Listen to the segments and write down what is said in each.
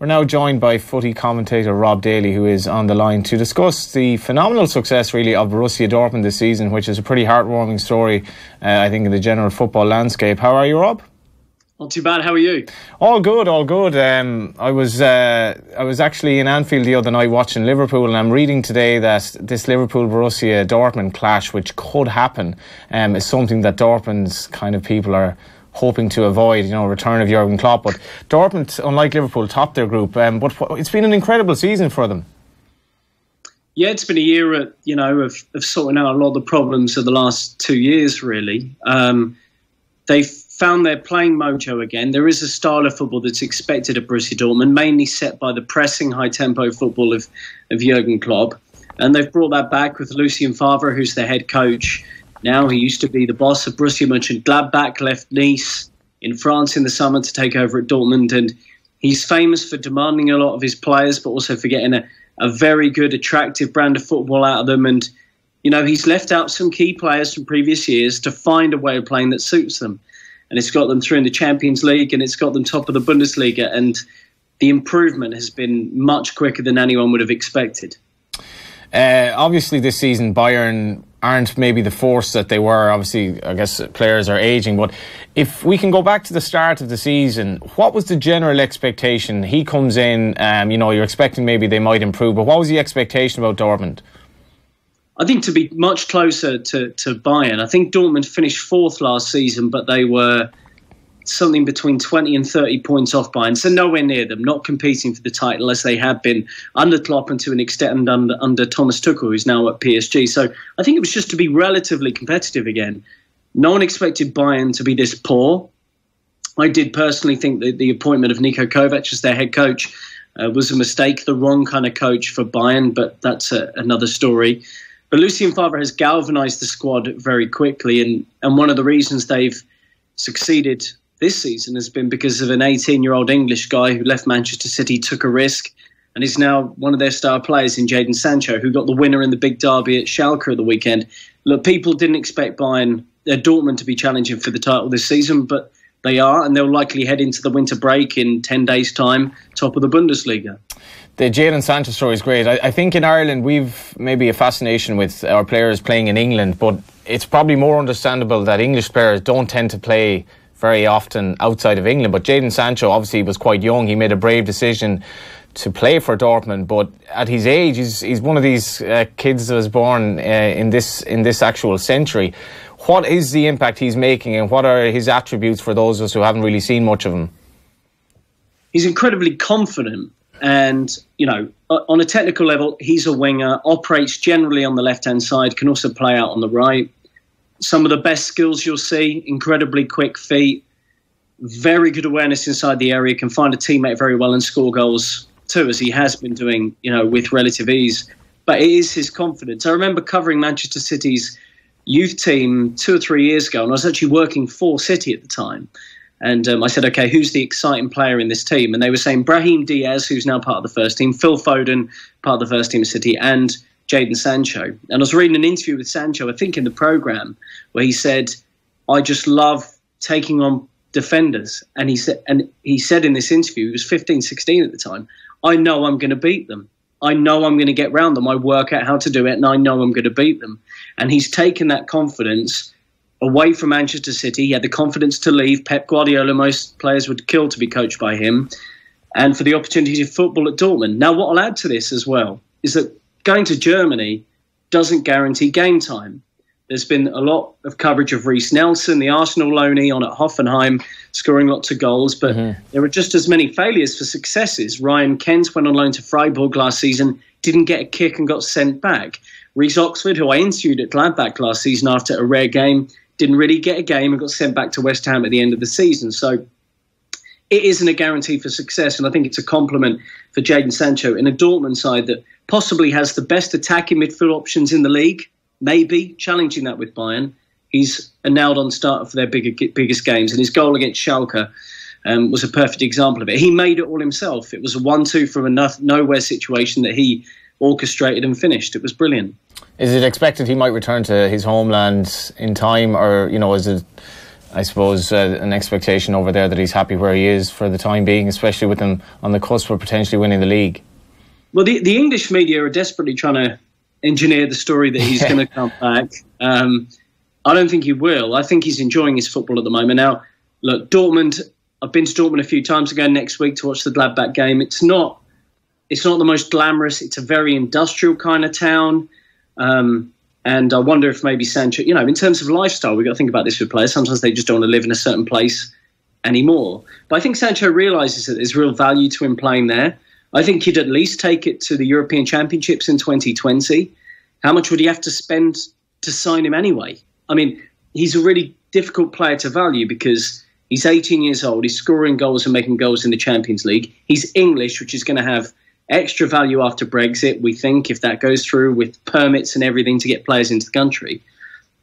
We're now joined by footy commentator Rob Daly, who is on the line to discuss the phenomenal success really of Borussia Dortmund this season, which is a pretty heartwarming story, I think, in the general football landscape. How are you, Rob? Not too bad. How are you? All good, all good. I was actually in Anfield the other night watching Liverpool, and I'm reading today that this Liverpool-Borussia Dortmund clash, which could happen, is something that Dortmund's kind of people are hoping to avoid, return of Jurgen Klopp. But Dortmund, unlike Liverpool, topped their group. But it's been an incredible season for them. Yeah, it's been a year, of sorting out a lot of the problems of the last 2 years, really. They've found their playing mojo again. There is a style of football that's expected at Borussia Dortmund, mainly set by the pressing, high-tempo football of Jurgen Klopp. And they've brought that back with Lucien Favre, who's the head coach. Now, he used to be the boss of Borussia Mönchengladbach, left Nice in France in the summer to take over at Dortmund. And he's famous for demanding a lot of his players, but also for getting a very good, attractive brand of football out of them. And, he's left out some key players from previous years to find a way of playing that suits them. And it's got them through in the Champions League, and it's got them top of the Bundesliga. And the improvement has been much quicker than anyone would have expected. Obviously, this season, Bayern aren't maybe the force that they were. Obviously, I guess players are ageing. But if we can go back to the start of the season, what was the general expectation? He comes in, you're expecting maybe they might improve. But what was the expectation about Dortmund? I think to be much closer to Bayern. I think Dortmund finished fourth last season, but they were something between 20 and 30 points off Bayern, so nowhere near them, not competing for the title as they have been under Klopp and to an extent under Thomas Tuchel, who's now at PSG. So I think it was just to be relatively competitive again. No one expected Bayern to be this poor. I did personally think that the appointment of Niko Kovac as their head coach was a mistake, the wrong kind of coach for Bayern, but that's another story. But Lucien Favre has galvanised the squad very quickly, and one of the reasons they've succeeded this season has been because of an 18-year-old English guy who left Manchester City, took a risk, and is now one of their star players in Jadon Sancho, who got the winner in the big derby at Schalke at the weekend. Look, people didn't expect Dortmund to be challenging for the title this season, but they are, and they'll likely head into the winter break in 10 days' time, top of the Bundesliga. The Jadon Sancho story is great. I think in Ireland we've maybe a fascination with our players playing in England, but it's probably more understandable that English players don't tend to play very often outside of England. But Jadon Sancho obviously was quite young. He made a brave decision to play for Dortmund, but at his age, he's one of these kids that was born in this actual century. What is the impact he's making, and what are his attributes for those of us who haven't really seen much of him? He's incredibly confident, and on a technical level, he's a winger, operates generally on the left-hand side, can also play out on the right. Some of the best skills you'll see, incredibly quick feet, very good awareness inside the area, can find a teammate very well and score goals too, as he has been doing, with relative ease. But it is his confidence. I remember covering Manchester City's youth team 2 or 3 years ago, and I was actually working for City at the time. And I said, okay, who's the exciting player in this team? And they were saying Brahim Diaz, who's now part of the first team, Phil Foden, part of the first team of City, and Jadon Sancho. And I was reading an interview with Sancho, I think in the programme, where he said, I just love taking on defenders. And he said in this interview, he was 15, 16 at the time, I know I'm going to beat them. I know I'm going to get round them. I work out how to do it, and I know I'm going to beat them. And he's taken that confidence away from Manchester City. He had the confidence to leave. Pep Guardiola, most players would kill to be coached by him. And for the opportunity of football at Dortmund. Now, what I'll add to this as well is that going to Germany doesn't guarantee game time. There's been a lot of coverage of Reiss Nelson, the Arsenal loanee on at Hoffenheim, scoring lots of goals. But there are just as many failures for successes. Ryan Kent went on loan to Freiburg last season, didn't get a kick and got sent back. Reece Oxford, who I interviewed at Gladbach last season after a rare game, didn't really get a game and got sent back to West Ham at the end of the season. So it isn't a guarantee for success, and I think it's a compliment for Jadon Sancho in a Dortmund side that possibly has the best attacking midfield options in the league, maybe challenging that with Bayern. He's a nailed-on starter for their biggest games, and his goal against Schalke was a perfect example of it. He made it all himself. It was a 1-2 from a nowhere situation that he orchestrated and finished. It was brilliant. Is it expected he might return to his homeland in time, or is it I suppose, an expectation over there that he's happy where he is for the time being, especially with them on the cusp of potentially winning the league. Well, the English media are desperately trying to engineer the story that he's going to come back. I don't think he will. I think he's enjoying his football at the moment. Now, look, Dortmund, I've been to Dortmund a few times ago next week to watch the Gladbach game. It's not the most glamorous. It's a very industrial kind of town. And I wonder if maybe Sancho, in terms of lifestyle, we've got to think about this with players. Sometimes they just don't want to live in a certain place anymore. But I think Sancho realises that there's real value to him playing there. I think he'd at least take it to the European Championships in 2020. How much would he have to spend to sign him anyway? I mean, he's a really difficult player to value because he's 18 years old. He's scoring goals and making goals in the Champions League. He's English, which is going to have extra value after Brexit, we think, if that goes through, with permits and everything to get players into the country.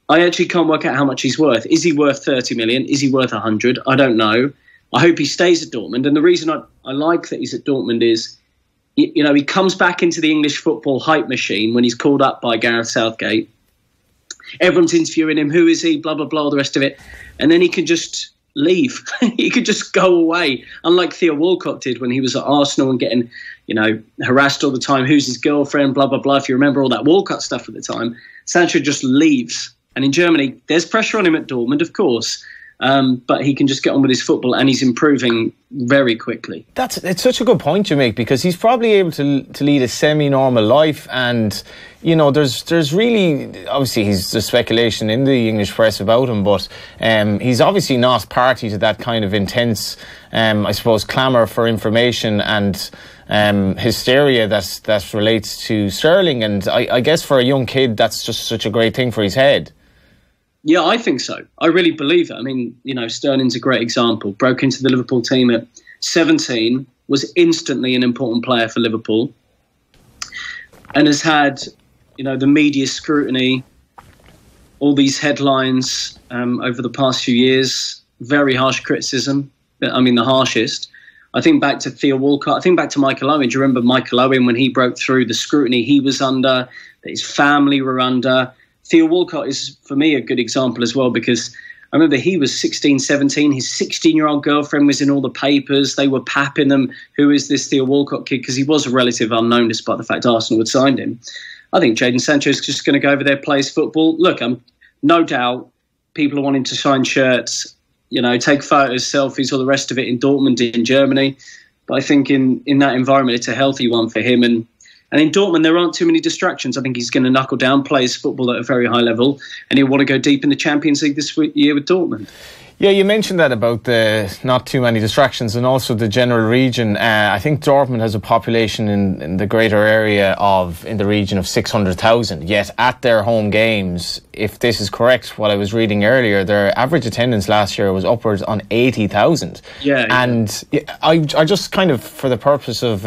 I actually can't work out how much he's worth. Is he worth 30 million? Is he worth 100? I don't know. I hope he stays at Dortmund. And the reason I like that he's at Dortmund is, he comes back into the English football hype machine when he's called up by Gareth Southgate. Everyone's interviewing him. Who is he? Blah, blah, blah, the rest of it. And then he can just leave. He could just go away, unlike Theo Walcott did when he was at Arsenal and getting, harassed all the time. Who's his girlfriend? Blah, blah, blah. If you remember all that Walcott stuff at the time, Sancho just leaves. And in Germany, there's pressure on him at Dortmund, of course. But he can just get on with his football, and he's improving very quickly. It's such a good point you make, because he's probably able to lead a semi-normal life, and there's really, obviously there's speculation in the English press about him, but he's obviously not party to that kind of intense, I suppose, clamour for information and hysteria that relates to Sterling. And I guess for a young kid, that's just such a great thing for his head. Yeah, I think so. I really believe it. I mean, Sterling's a great example. Broke into the Liverpool team at 17, was instantly an important player for Liverpool, and has had, the media scrutiny, all these headlines over the past few years, very harsh criticism. I mean, the harshest. I think back to Theo Walcott. I think back to Michael Owen. Do you remember Michael Owen when he broke through, the scrutiny he was under, that his family were under? Theo Walcott is, for me, a good example as well, because I remember he was 16, 17. His 16-year-old girlfriend was in all the papers. They were papping them. Who is this Theo Walcott kid? Because he was a relative unknown, despite the fact Arsenal had signed him. I think Jadon Sancho is just going to go over there, play his football. Look, no doubt people are wanting to sign shirts, take photos, selfies, all the rest of it in Dortmund, in Germany. But I think in that environment, it's a healthy one for him. And in Dortmund, there aren't too many distractions. I think he's going to knuckle down, play his football at a very high level, and he'll want to go deep in the Champions League this year with Dortmund. Yeah, you mentioned that about the not too many distractions and also the general region. I think Dortmund has a population in the greater area in the region of 600,000. Yet at their home games, if this is correct, what I was reading earlier, their average attendance last year was upwards on 80,000. Yeah. And I just kind of, for the purpose of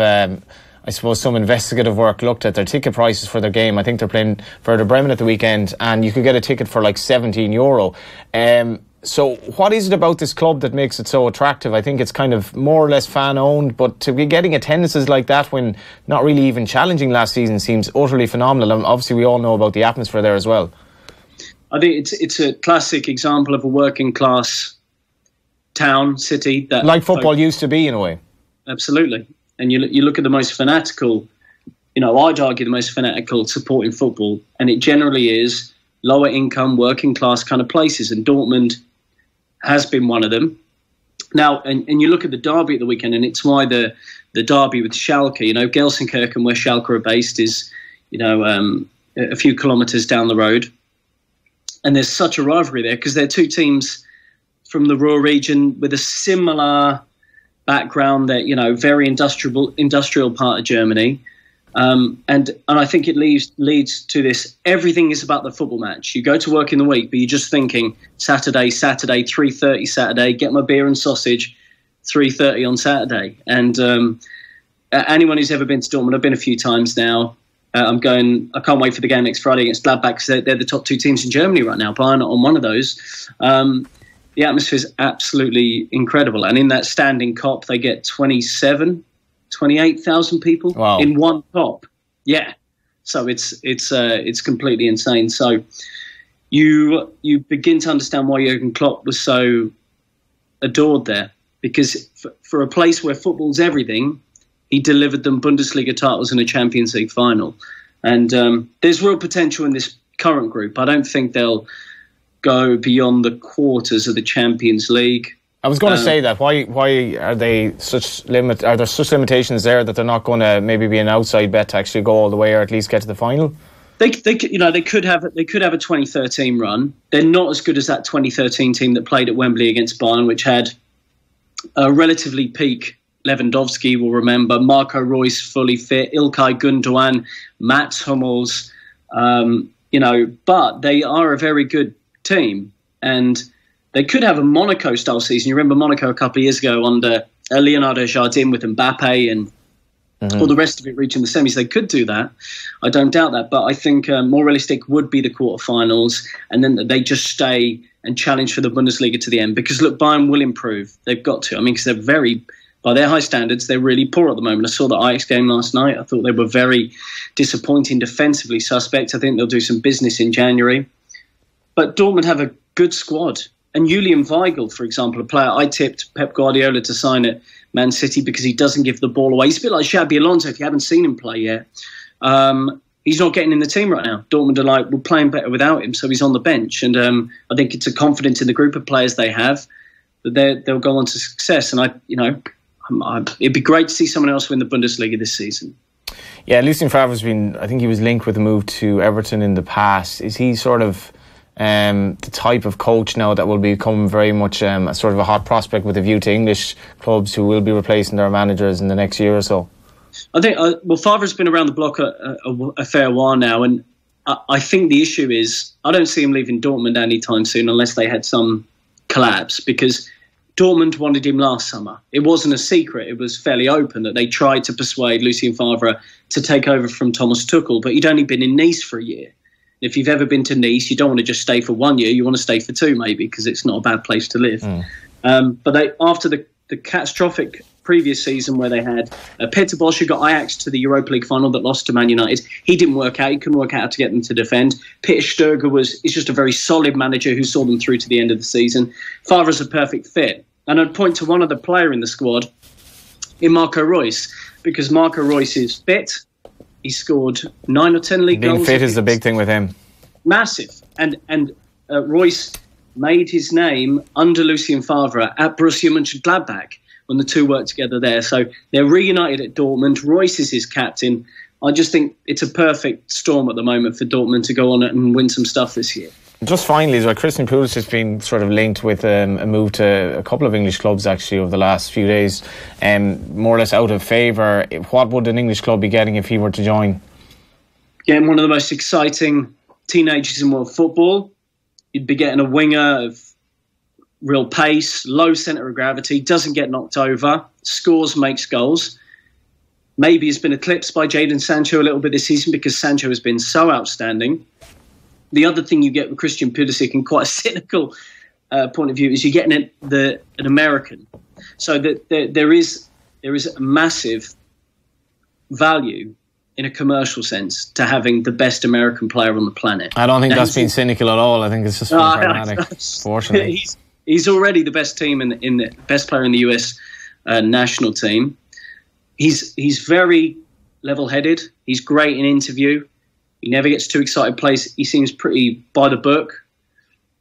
I suppose some investigative work, looked at their ticket prices for their game. I think they're playing Werder Bremen at the weekend, and you could get a ticket for like €17. So what is it about this club that makes it so attractive? I think it's kind of more or less fan-owned, but to be getting attendances like that when not really even challenging last season seems utterly phenomenal. And obviously we all know about the atmosphere there as well. I think it's a classic example of a working-class town, city. That like football used to be, in a way. Absolutely. And you look at the most fanatical, I'd argue the most fanatical supporting football, and it generally is lower income, working class kind of places. And Dortmund has been one of them. Now, and you look at the derby at the weekend, and it's why the derby with Schalke, Gelsenkirchen, where Schalke are based, is, a few kilometres down the road. And there's such a rivalry there because they're two teams from the Ruhr region with a similar background. That very industrial part of Germany, and I think it leads to this. Everything is about the football match. You go to work in the week, but you're just thinking Saturday, 3:30 Saturday. Get my beer and sausage, 3:30 on Saturday. And anyone who's ever been to Dortmund, I've been a few times now. I can't wait for the game next Friday against Gladbach because they're the top two teams in Germany right now. Bayern on one of those. The atmosphere is absolutely incredible. And in that standing cop, they get 28,000 people in one cop. Yeah. So it's completely insane. So, you begin to understand why Jurgen Klopp was so adored there. Because for a place where football's everything, he delivered them Bundesliga titles and a Champions League final. And there's real potential in this current group. I don't think they'll go beyond the quarters of the Champions League. I was going to say that. Why are they such Are there such limitations there that they're not going to maybe be an outside bet to actually go all the way or at least get to the final? They could have a 2013 run. They're not as good as that 2013 team that played at Wembley against Bayern, which had a relatively peak Lewandowski, will remember, Marco Reus fully fit, Ilkay Gundogan, Mats Hummels, but they are a very good team, and they could have a Monaco-style season. You remember Monaco a couple of years ago under Leonardo Jardim with Mbappe and all the rest of it reaching the semis. They could do that. I don't doubt that, but I think more realistic would be the quarterfinals, and then they just stay and challenge for the Bundesliga to the end. Because, look, Bayern will improve. They've got to. I mean, because they're very... By their high standards, they're really poor at the moment. I saw the Ajax game last night. I thought they were very disappointing, defensively suspect. I think they'll do some business in January. But Dortmund have a good squad. And Julian Weigl, for example, a player I tipped Pep Guardiola to sign at Man City because he doesn't give the ball away. He's a bit like Xabi Alonso if you haven't seen him play yet. He's not getting in the team right now. Dortmund are like, we're playing better without him, so he's on the bench. And I think it's a confidence in the group of players they have that they'll go on to success. And it'd be great to see someone else win the Bundesliga this season. Yeah, Lucien Favre's been, I think he was linked with a move to Everton in the past. Is he sort of the type of coach now that will become very much a sort of a hot prospect with a view to English clubs who will be replacing their managers in the next year or so? I think, Favre's been around the block a fair while now, and I think the issue is I don't see him leaving Dortmund anytime soon unless they had some collapse, because Dortmund wanted him last summer. It wasn't a secret. It was fairly open that they tried to persuade Lucien Favre to take over from Thomas Tuchel, but he'd only been in Nice for a year. If you've ever been to Nice, you don't want to just stay for 1 year. You want to stay for 2, maybe, because it's not a bad place to live. But after the catastrophic previous season where they had Peter Bosz, who got Ajax to the Europa League final that lost to Man United, he didn't work out. He couldn't work out how to get them to defend. Peter Stöger is just a very solid manager who saw them through to the end of the season. Favre's a perfect fit. And I'd point to one other player in the squad, in Marco Reus, because Marco Reus is fit. He scored 9 or 10 league goals. Being fit is the big thing with him. Massive. And Reus made his name under Lucien Favre at Borussia Mönchengladbach when the two worked together there. So they're reunited at Dortmund. Reus is his captain. I just think it's a perfect storm at the moment for Dortmund to go on and win some stuff this year. Just finally, as well, Christian Pulisic has been sort of linked with a move to a couple of English clubs actually over the last few days, more or less out of favour. What would an English club be getting if he were to join? Getting one of the most exciting teenagers in world football. You'd be getting a winger of real pace, low centre of gravity, doesn't get knocked over, scores, makes goals. Maybe he's been eclipsed by Jadon Sancho a little bit this season because Sancho has been so outstanding. The other thing you get with Christian Pulisic, in quite a cynical point of view, is you're getting an American. So that there is a massive value in a commercial sense to having the best American player on the planet. I don't think that's been cynical at all. I think it's just pragmatic, fortunately. He's already the best team in the best player in the US national team. He's very level-headed. He's great in interview. He never gets too excited. He seems pretty by the book,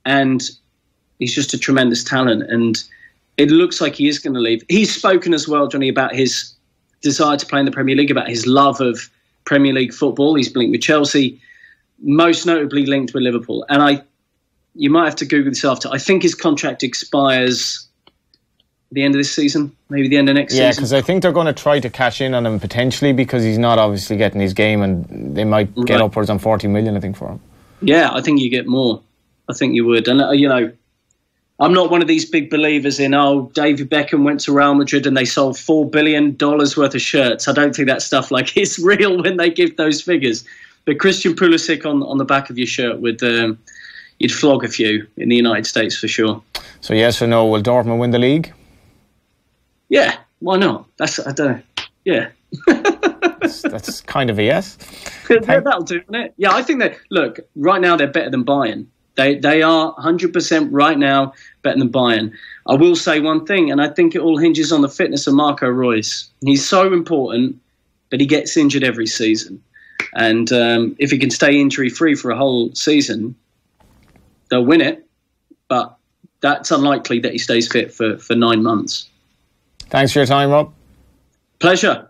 and he's just a tremendous talent. And it looks like he is going to leave. He's spoken as well, Johnny, about his desire to play in the Premier League, about his love of Premier League football. He's linked with Chelsea, most notably linked with Liverpool. And you might have to Google this after. I think his contract expires the end of this season, maybe the end of next season. Yeah, because I think they're going to try to cash in on him potentially because he's not obviously getting his game, and they might get upwards on 40 million, I think, for him. Yeah, I think you get more. I think you would. And, I'm not one of these big believers in, David Beckham went to Real Madrid and they sold $4 billion worth of shirts. I don't think that stuff is real when they give those figures. But Christian Pulisic on the back of your shirt you'd flog a few in the United States for sure. So yes or no, will Dortmund win the league? Yeah, why not? Yeah. that's kind of a yes. That'll do, isn't it? Yeah, I think that, look, right now they're better than Bayern. They are 100% right now better than Bayern. I will say one thing, and I think it all hinges on the fitness of Marco Reus. He's so important, but he gets injured every season. And if he can stay injury-free for a whole season, they'll win it. But that's unlikely that he stays fit for 9 months. Thanks for your time, Rob. Pleasure.